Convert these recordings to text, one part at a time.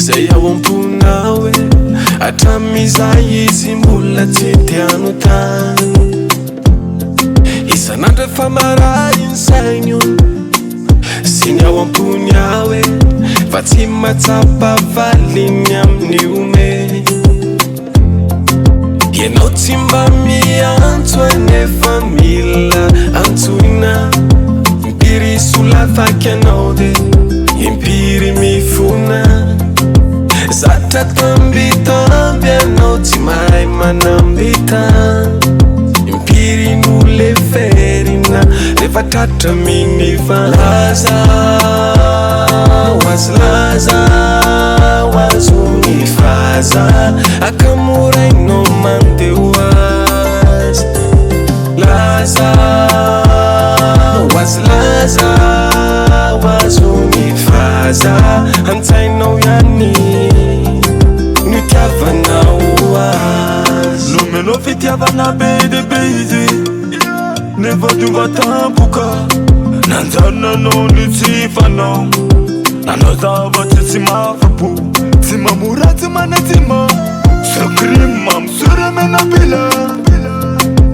Zay ao am-ponawe atramizay izy mbola tsy tiano tany isan'andro efa maray ny sainy sy ny ao am-pony awe fa tsy matsapa valiny amin'ny ome ianao tsy mba miantso anefa mila antsoina impiry solafaky anao de impiry mifona zatra tambitamby anao tsy mahay manambita impiry no le ferina rehefa tratra minifa laza oazy laza oazo ny faza akamorainao mandeo azy laza oazy laza oazo ny faza antsainao ihany ny tiavanao azy nomenao fitiavana be dehibe izy nefa tonga tampoka nanjanonanao ny tsy fanao nanao zavatsy tsy mafapo tsy mamoratsy manatsima sakrima misoramena pila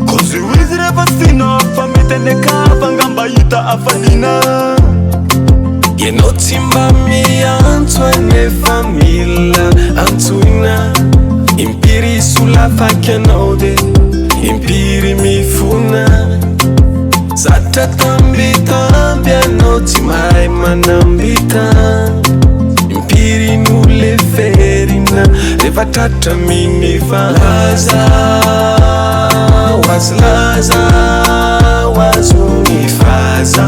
kozy ho izy rehefa sina fa mety anekava ngamba hita afalina ianao tsy mba miantso anefa mila antsoina impiry solafaky anao de impiry mifona zatra tambitamby anao tsy mahay manambita impiry no le ferina rehefa tratra minifa laza oazy laza oazo ny faza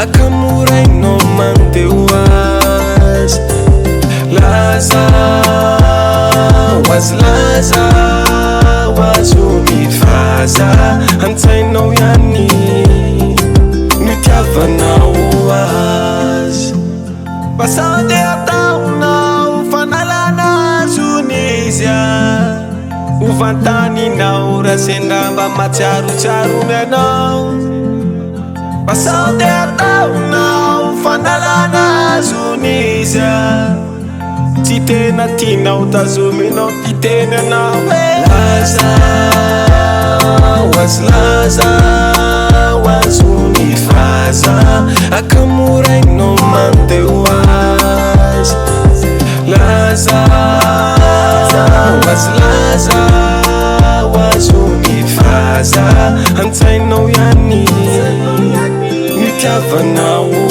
akamorainao mandeo azy laza oazy laza oazo ny faza antsainao ihany ny tiavanao azy pasande ataonao fanalana azony izy uvantaninao raha sendamba matsiarotsiarony anao pasande ataonao fanalana azony izy tsy tena tianao tazominao titeny anao laza oazy laza oazo ny faza akamorainao mandeo azy laza oazy laza oazo ny faza antsainao ihany ny tiavanao